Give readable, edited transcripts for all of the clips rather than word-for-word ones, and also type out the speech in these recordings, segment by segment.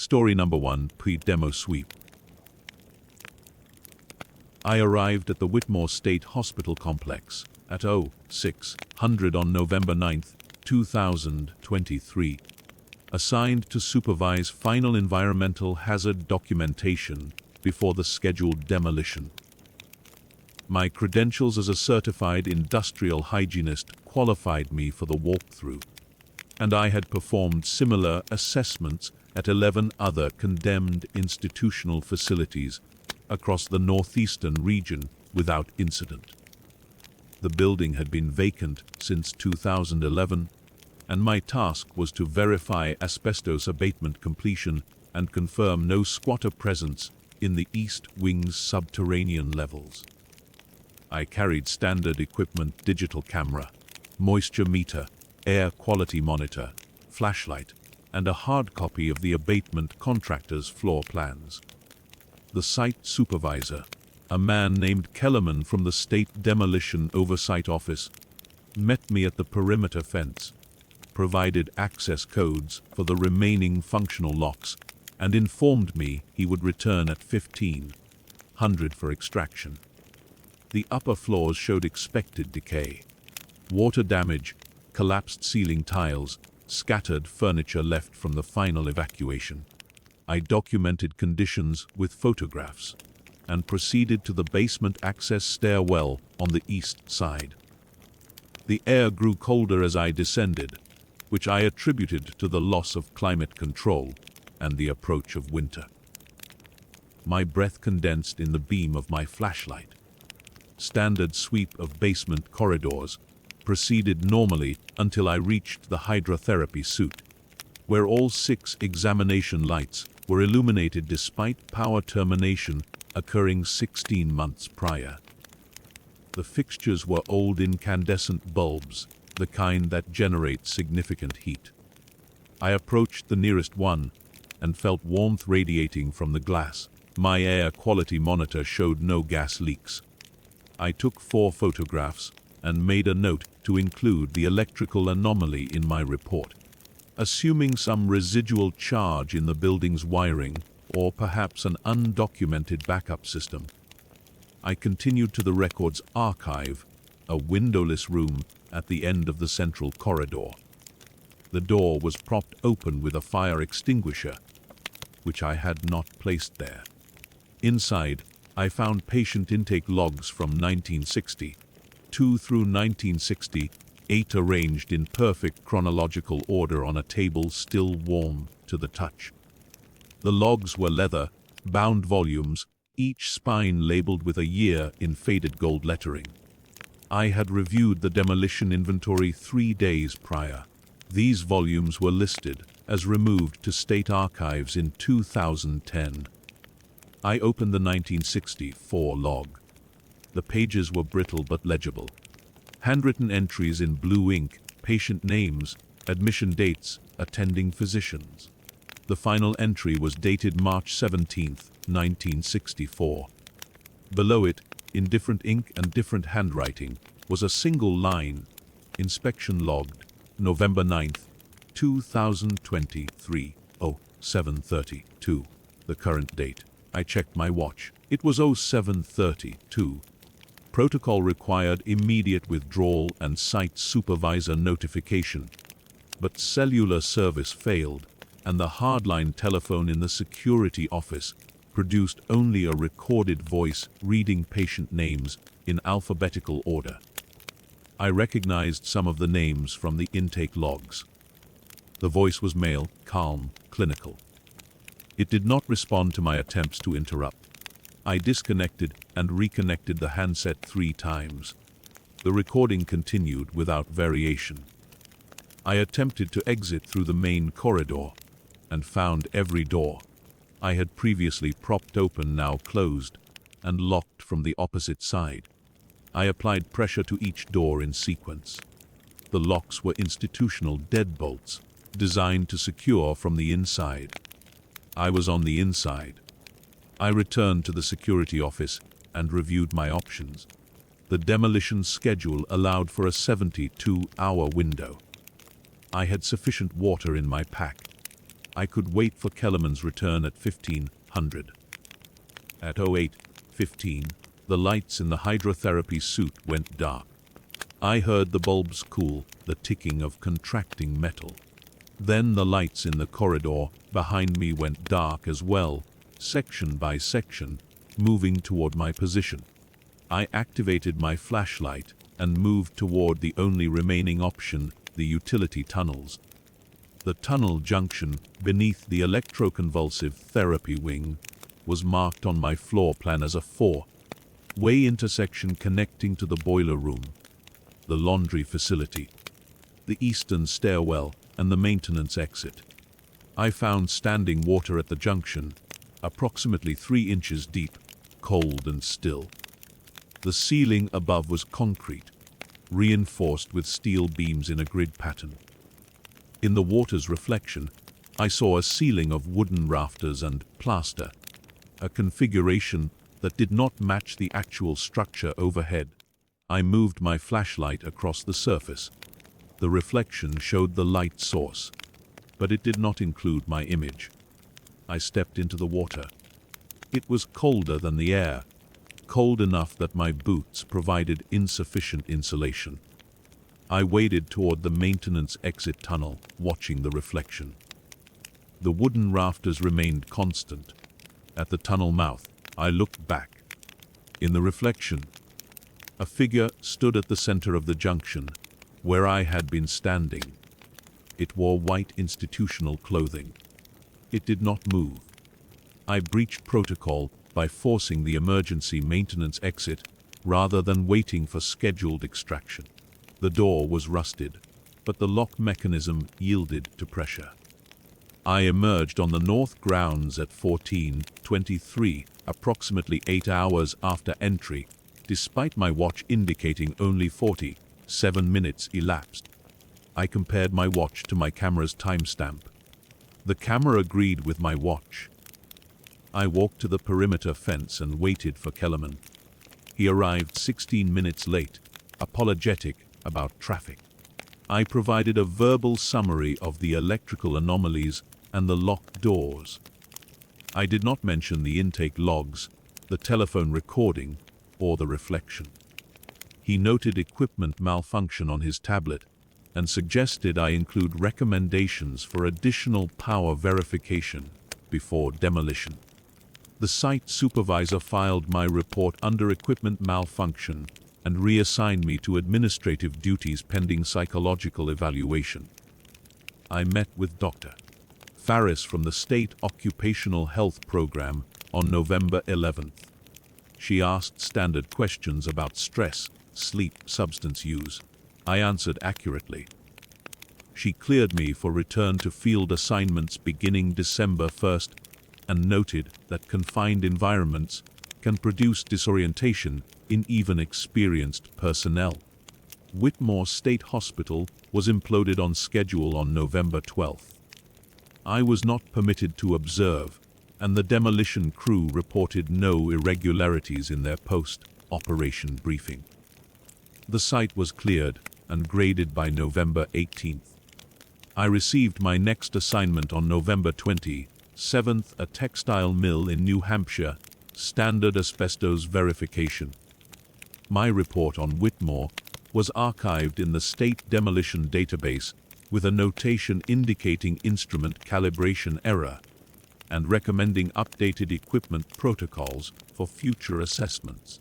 Story number 1, pre-demo sweep. I arrived at the Whitmore State Hospital complex at 0600 on November 9, 2023, assigned to supervise final environmental hazard documentation before the scheduled demolition. My credentials as a certified industrial hygienist qualified me for the walkthrough, and I had performed similar assessments at 11 other condemned institutional facilities across the northeastern region without incident. The building had been vacant since 2011, and my task was to verify asbestos abatement completion and confirm no squatter presence in the East Wing's subterranean levels. I carried standard equipment: digital camera, moisture meter, air quality monitor, flashlight, and a hard copy of the abatement contractor's floor plans. The site supervisor, a man named Kellerman from the State Demolition Oversight Office, met me at the perimeter fence, provided access codes for the remaining functional locks, and informed me he would return at 1500 for extraction. The upper floors showed expected decay: water damage, collapsed ceiling tiles, scattered furniture left from the final evacuation. I documented conditions with photographs and proceeded to the basement access stairwell on the east side. The air grew colder as I descended, which I attributed to the loss of climate control and the approach of winter. My breath condensed in the beam of my flashlight. Standard sweep of basement corridors proceeded normally until I reached the hydrotherapy suite, where all 6 examination lights were illuminated despite power termination occurring 16 months prior. The fixtures were old incandescent bulbs, the kind that generate significant heat. I approached the nearest one and felt warmth radiating from the glass. My air quality monitor showed no gas leaks. I took 4 photographs and made a note to include the electrical anomaly in my report, assuming some residual charge in the building's wiring or perhaps an undocumented backup system. I continued to the records archive, a windowless room at the end of the central corridor. The door was propped open with a fire extinguisher, which I had not placed there. Inside, I found patient intake logs from 1962 through 1968 arranged in perfect chronological order on a table still warm to the touch. The logs were leather-bound volumes, each spine labeled with a year in faded gold lettering. I had reviewed the demolition inventory 3 days prior. These volumes were listed as removed to state archives in 2010. I opened the 1964 log. The pages were brittle but legible. Handwritten entries in blue ink, patient names, admission dates, attending physicians. The final entry was dated March 17, 1964. Below it, in different ink and different handwriting, was a single line: inspection logged, November 9, 2023, 07:32. The current date. I checked my watch. It was 07:32. Protocol required immediate withdrawal and site supervisor notification, but cellular service failed, and the hardline telephone in the security office produced only a recorded voice reading patient names in alphabetical order. I recognized some of the names from the intake logs. The voice was male, calm, clinical. It did not respond to my attempts to interrupt. I disconnected and reconnected the handset 3 times. The recording continued without variation. I attempted to exit through the main corridor and found every door I had previously propped open now closed and locked from the opposite side. I applied pressure to each door in sequence. The locks were institutional deadbolts, designed to secure from the inside. I was on the inside. I returned to the security office and reviewed my options. The demolition schedule allowed for a 72-hour window. I had sufficient water in my pack. I could wait for Kellerman's return at 1500. At 08:15, the lights in the hydrotherapy suit went dark. I heard the bulbs cool, the ticking of contracting metal. Then the lights in the corridor behind me went dark as well, section by section, moving toward my position. I activated my flashlight and moved toward the only remaining option, the utility tunnels. The tunnel junction beneath the electroconvulsive therapy wing was marked on my floor plan as a four-way intersection connecting to the boiler room, the laundry facility, the eastern stairwell, and the maintenance exit. I found standing water at the junction, approximately 3 inches deep, cold and still. The ceiling above was concrete, reinforced with steel beams in a grid pattern. In the water's reflection, I saw a ceiling of wooden rafters and plaster, a configuration that did not match the actual structure overhead. I moved my flashlight across the surface. The reflection showed the light source, but it did not include my image. I stepped into the water. It was colder than the air, cold enough that my boots provided insufficient insulation. I waded toward the maintenance exit tunnel, watching the reflection. The wooden rafters remained constant. At the tunnel mouth, I looked back. In the reflection, a figure stood at the center of the junction, where I had been standing. It wore white institutional clothing. It did not move. I breached protocol by forcing the emergency maintenance exit rather than waiting for scheduled extraction. The door was rusted, but the lock mechanism yielded to pressure. I emerged on the north grounds at 14:23, approximately 8 hours after entry, despite my watch indicating only 47 minutes elapsed. I compared my watch to my camera's timestamp. The camera agreed with my watch. I walked to the perimeter fence and waited for Kellerman. He arrived 16 minutes late, apologetic about traffic. I provided a verbal summary of the electrical anomalies and the locked doors. I did not mention the intake logs, the telephone recording, or the reflection. He noted equipment malfunction on his tablet and suggested I include recommendations for additional power verification before demolition. The site supervisor filed my report under equipment malfunction and reassigned me to administrative duties pending psychological evaluation. I met with Dr. Faris from the State Occupational Health Program on November 11th. She asked standard questions about stress, sleep, substance use. I answered accurately. She cleared me for return to field assignments beginning December 1st and noted that confined environments can produce disorientation in even experienced personnel. Whitmore State Hospital was imploded on schedule on November 12th. I was not permitted to observe, and the demolition crew reported no irregularities in their post-operation briefing. The site was cleared and graded by November 18th. I received my next assignment on November 27th, a textile mill in New Hampshire, standard asbestos verification. My report on Whitmore was archived in the state demolition database with a notation indicating instrument calibration error and recommending updated equipment protocols for future assessments.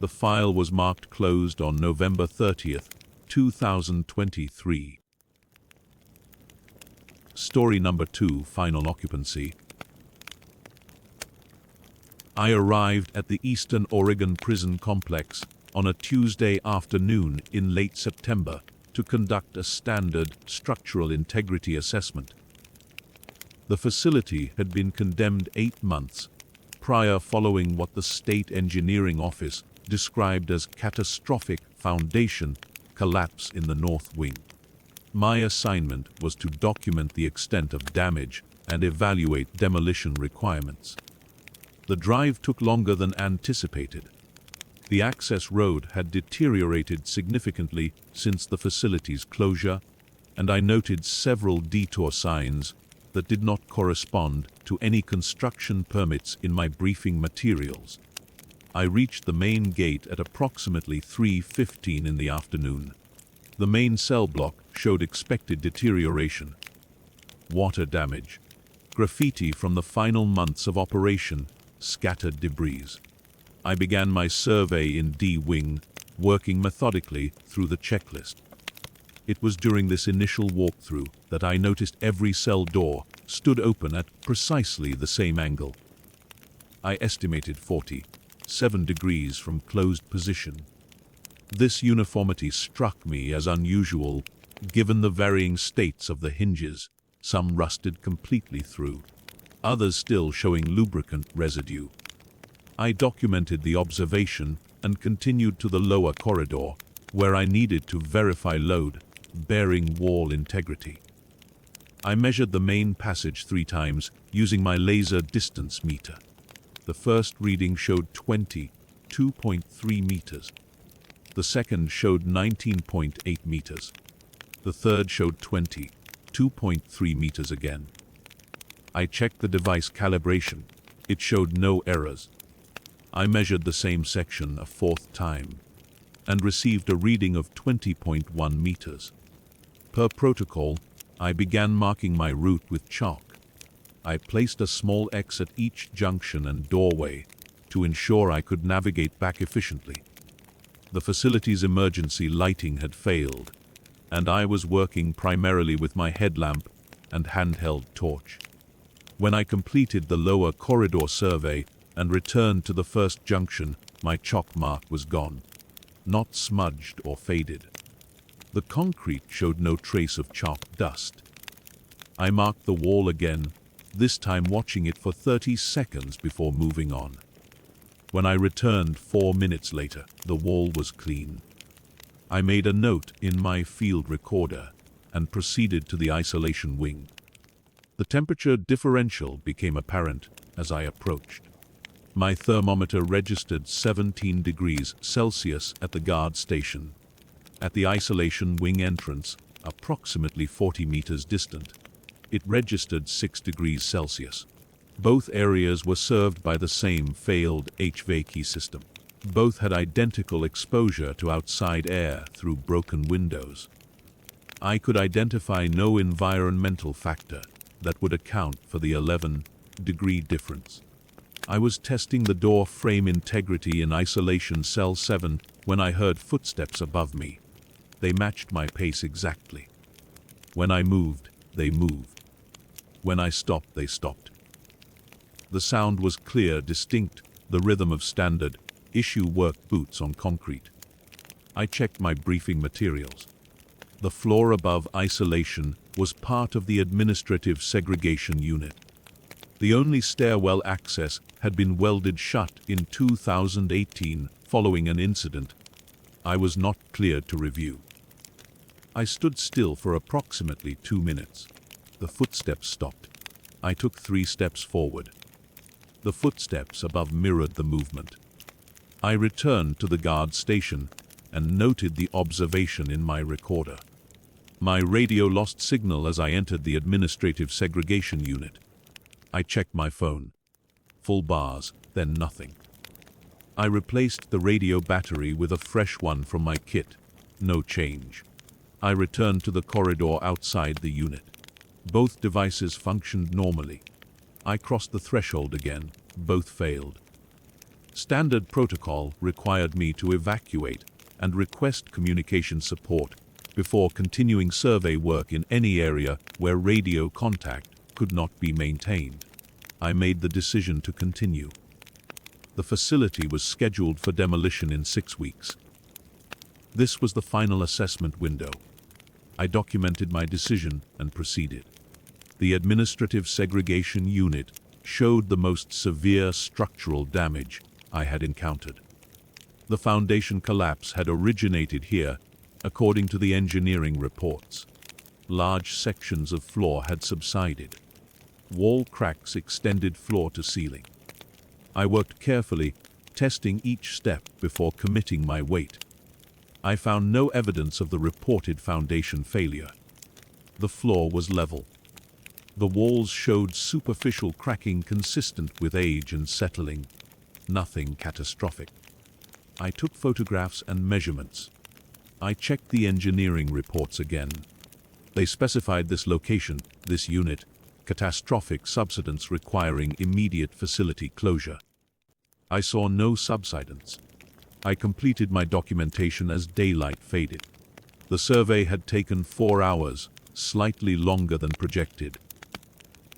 The file was marked closed on November 30th, 2023. Story number 2, Final Occupancy. I arrived at the Eastern Oregon Prison Complex on a Tuesday afternoon in late September to conduct a standard structural integrity assessment. The facility had been condemned 8 months prior following what the State Engineering Office described as catastrophic foundation collapse in the north wing. My assignment was to document the extent of damage and evaluate demolition requirements. The drive took longer than anticipated. The access road had deteriorated significantly since the facility's closure, and I noted several detour signs that did not correspond to any construction permits in my briefing materials. I reached the main gate at approximately 3:15 in the afternoon. The main cell block showed expected deterioration. Water damage, graffiti from the final months of operation, scattered debris. I began my survey in D Wing, working methodically through the checklist. It was during this initial walkthrough that I noticed every cell door stood open at precisely the same angle. I estimated 47 degrees from closed position. This uniformity struck me as unusual, given the varying states of the hinges, some rusted completely through, others still showing lubricant residue. I documented the observation and continued to the lower corridor, where I needed to verify load-bearing wall integrity. I measured the main passage 3 times using my laser distance meter. The first reading showed 22.3 meters. The second showed 19.8 meters. The third showed 22.3 meters again. I checked the device calibration. It showed no errors. I measured the same section a 4th time and received a reading of 20.1 meters. Per protocol, I began marking my route with chalk. I placed a small X at each junction and doorway to ensure I could navigate back efficiently. The facility's emergency lighting had failed, and I was working primarily with my headlamp and handheld torch. When I completed the lower corridor survey and returned to the first junction, my chalk mark was gone, not smudged or faded. The concrete showed no trace of chalk dust. I marked the wall again, this time watching it for 30 seconds before moving on. When I returned 4 minutes later, the wall was clean. I made a note in my field recorder and proceeded to the isolation wing. The temperature differential became apparent as I approached. My thermometer registered 17 degrees Celsius at the guard station. At the isolation wing entrance, approximately 40 meters distant, it registered 6 degrees Celsius. Both areas were served by the same failed HVAC system. Both had identical exposure to outside air through broken windows. I could identify no environmental factor that would account for the 11-degree difference. I was testing the door frame integrity in isolation cell 7 when I heard footsteps above me. They matched my pace exactly. When I moved, they moved. When I stopped, they stopped. The sound was clear, distinct, the rhythm of standard issue work boots on concrete. I checked my briefing materials. The floor above isolation was part of the administrative segregation unit. The only stairwell access had been welded shut in 2018 following an incident I was not cleared to review. I stood still for approximately 2 minutes. The footsteps stopped. I took 3 steps forward. The footsteps above mirrored the movement. I returned to the guard station and noted the observation in my recorder. My radio lost signal as I entered the administrative segregation unit. I checked my phone. Full bars, then nothing. I replaced the radio battery with a fresh one from my kit. No change. I returned to the corridor outside the unit. Both devices functioned normally. I crossed the threshold again. Both failed. Standard protocol required me to evacuate and request communication support before continuing survey work in any area where radio contact could not be maintained. I made the decision to continue. The facility was scheduled for demolition in 6 weeks. This was the final assessment window. I documented my decision and proceeded. The administrative segregation unit showed the most severe structural damage I had encountered. The foundation collapse had originated here, according to the engineering reports. Large sections of floor had subsided. Wall cracks extended floor to ceiling. I worked carefully, testing each step before committing my weight. I found no evidence of the reported foundation failure. The floor was level. The walls showed superficial cracking consistent with age and settling. Nothing catastrophic. I took photographs and measurements. I checked the engineering reports again. They specified this location, this unit, catastrophic subsidence requiring immediate facility closure. I saw no subsidence. I completed my documentation as daylight faded. The survey had taken 4 hours, slightly longer than projected.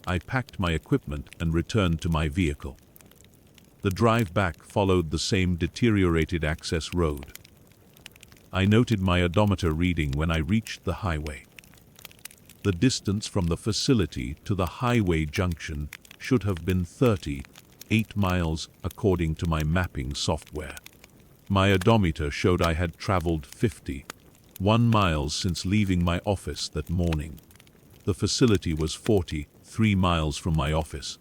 I packed my equipment and returned to my vehicle. The drive back followed the same deteriorated access road. I noted my odometer reading when I reached the highway. The distance from the facility to the highway junction should have been 38 miles according to my mapping software. My odometer showed I had traveled 51 miles since leaving my office that morning. The facility was 43 miles from my office.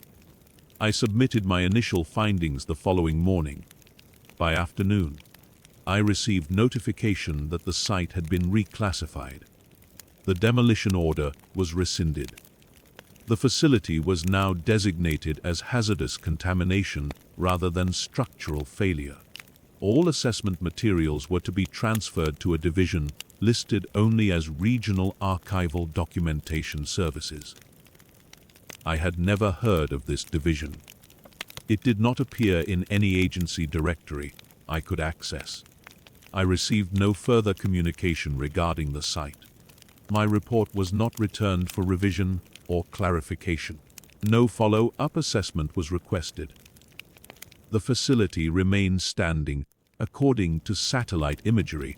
I submitted my initial findings the following morning. By afternoon, I received notification that the site had been reclassified. The demolition order was rescinded. The facility was now designated as hazardous contamination rather than structural failure. All assessment materials were to be transferred to a division listed only as Regional Archival Documentation Services. I had never heard of this division. It did not appear in any agency directory I could access. I received no further communication regarding the site. My report was not returned for revision or clarification. No follow-up assessment was requested. The facility remains standing according to satellite imagery,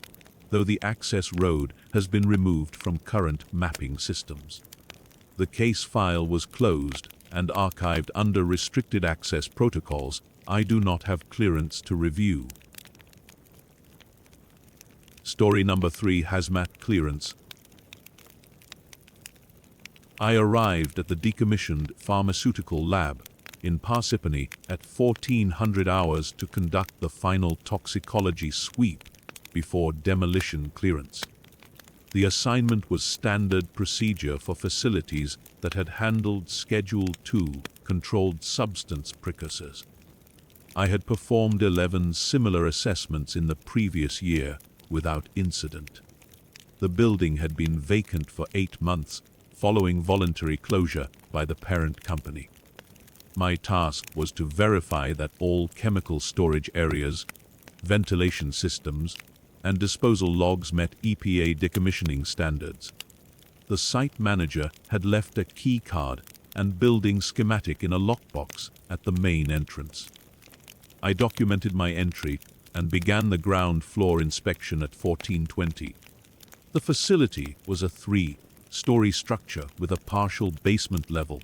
though the access road has been removed from current mapping systems. The case file was closed and archived under restricted access protocols I do not have clearance to review. Story number 3: Hazmat clearance. I arrived at the decommissioned pharmaceutical lab in Parsippany at 1400 hours to conduct the final toxicology sweep before demolition clearance. The assignment was standard procedure for facilities that had handled Schedule 2 controlled substance precursors. I had performed 11 similar assessments in the previous year without incident. The building had been vacant for 8 months following voluntary closure by the parent company. My task was to verify that all chemical storage areas, ventilation systems, and disposal logs met EPA decommissioning standards. The site manager had left a key card and building schematic in a lockbox at the main entrance. I documented my entry and began the ground floor inspection at 1420. The facility was a 3-story structure with a partial basement level.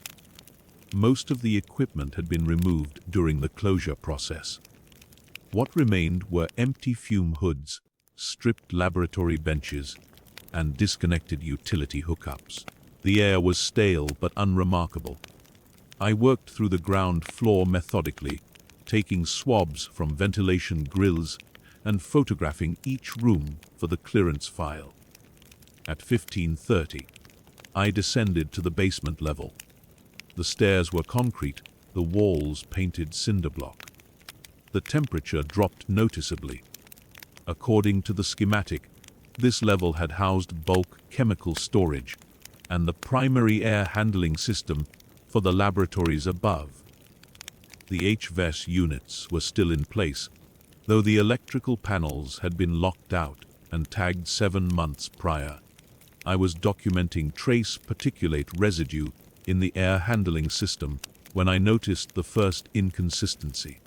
Most of the equipment had been removed during the closure process. What remained were empty fume hoods, stripped laboratory benches, and disconnected utility hookups. The air was stale but unremarkable. I worked through the ground floor methodically, taking swabs from ventilation grills and photographing each room for the clearance file. At 1530, I descended to the basement level. The stairs were concrete, the walls painted cinder block. The temperature dropped noticeably. According to the schematic, this level had housed bulk chemical storage and the primary air handling system for the laboratories above. The HVAC units were still in place, though the electrical panels had been locked out and tagged 7 months prior. I was documenting trace particulate residue in the air handling system when I noticed the first inconsistency.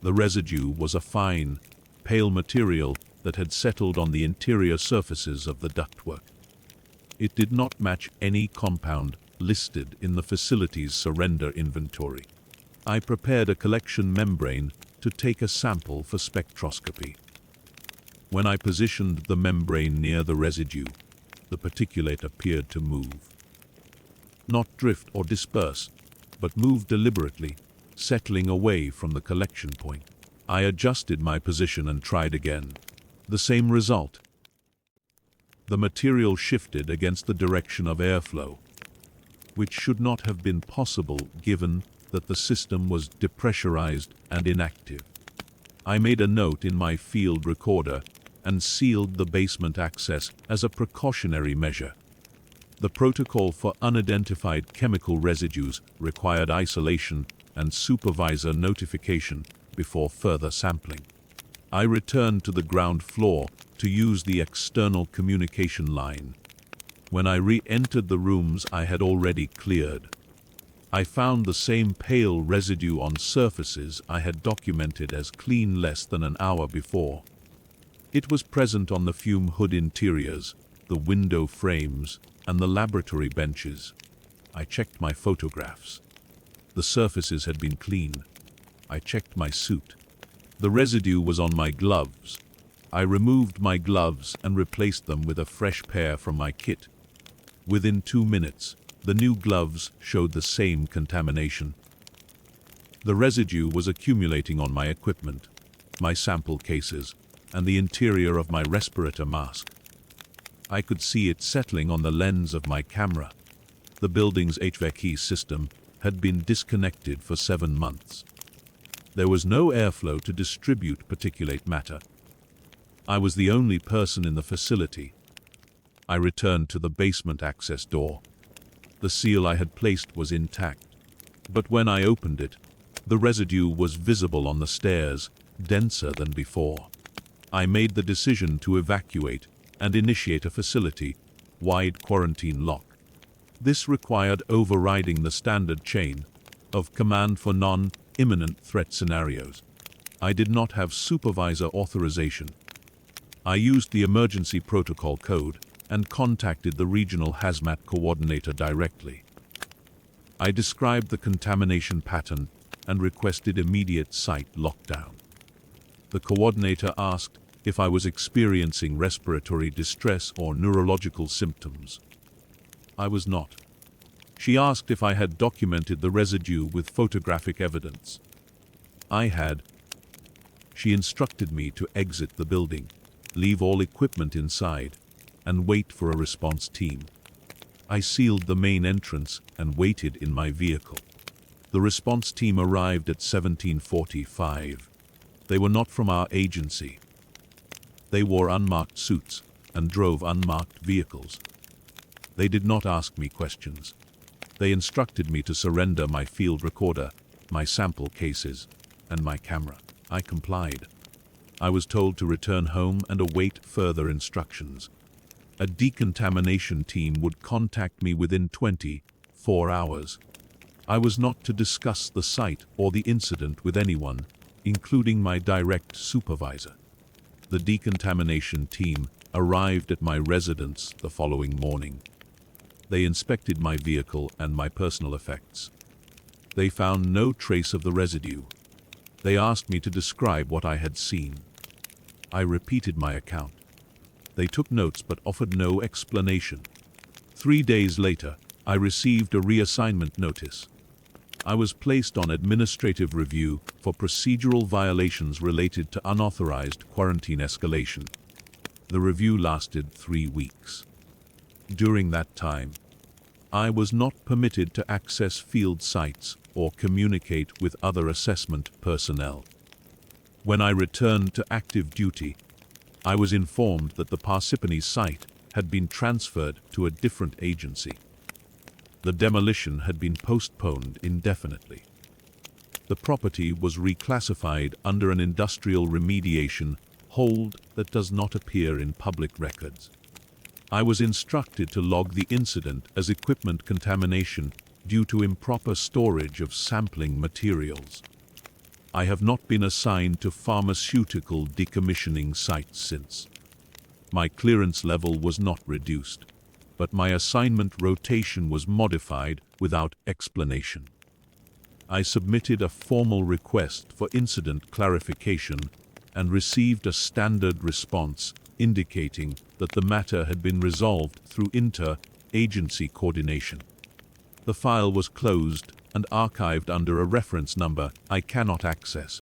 The residue was a fine, pale material that had settled on the interior surfaces of the ductwork. It did not match any compound listed in the facility's surrender inventory. I prepared a collection membrane to take a sample for spectroscopy. When I positioned the membrane near the residue, the particulate appeared to move. Not drift or disperse, but move deliberately, settling away from the collection point. I adjusted my position and tried again. The same result. The material shifted against the direction of airflow. which should not have been possible given that the system was depressurized and inactive. I made a note in my field recorder and sealed the basement access as a precautionary measure. The protocol for unidentified chemical residues required isolation and supervisor notification before further sampling. I returned to the ground floor to use the external communication line. When I re-entered the rooms I had already cleared, I found the same pale residue on surfaces I had documented as clean less than an hour before. It was present on the fume hood interiors, the window frames, and the laboratory benches. I checked my photographs. The surfaces had been clean. I checked my suit. The residue was on my gloves. I removed my gloves and replaced them with a fresh pair from my kit. Within 2 minutes, the new gloves showed the same contamination. The residue was accumulating on my equipment, my sample cases, and the interior of my respirator mask. I could see it settling on the lens of my camera. The building's HVAC system had been disconnected for 7 months. There was no airflow to distribute particulate matter. I was the only person in the facility. I returned to the basement access door. The seal I had placed was intact, but when I opened it, the residue was visible on the stairs, denser than before. I made the decision to evacuate and initiate a facility-wide quarantine lock. This required overriding the standard chain of command for non-imminent threat scenarios. I did not have supervisor authorization. I used the emergency protocol code and contacted the regional Hazmat coordinator directly. I described the contamination pattern and requested immediate site lockdown. The coordinator asked if I was experiencing respiratory distress or neurological symptoms. I was not. She asked if I had documented the residue with photographic evidence. I had. She instructed me to exit the building, leave all equipment inside, and wait for a response team. I sealed the main entrance and waited in my vehicle. The response team arrived at 17:45. They were not from our agency. They wore unmarked suits and drove unmarked vehicles. They did not ask me questions. They instructed me to surrender my field recorder, my sample cases, and my camera. I complied. I was told to return home and await further instructions. A decontamination team would contact me within 24 hours. I was not to discuss the site or the incident with anyone, including my direct supervisor. The decontamination team arrived at my residence the following morning. They inspected my vehicle and my personal effects. They found no trace of the residue. They asked me to describe what I had seen. I repeated my account. They took notes but offered no explanation. 3 days later, I received a reassignment notice. I was placed on administrative review for procedural violations related to unauthorized quarantine escalation. The review lasted 3 weeks. During that time, I was not permitted to access field sites or communicate with other assessment personnel. When I returned to active duty, I was informed that the Parsippany site had been transferred to a different agency. The demolition had been postponed indefinitely. The property was reclassified under an industrial remediation hold that does not appear in public records. I was instructed to log the incident as equipment contamination due to improper storage of sampling materials. I have not been assigned to pharmaceutical decommissioning sites since. My clearance level was not reduced, but my assignment rotation was modified without explanation. I submitted a formal request for incident clarification and received a standard response indicating that the matter had been resolved through inter-agency coordination. The file was closed and archived under a reference number I cannot access.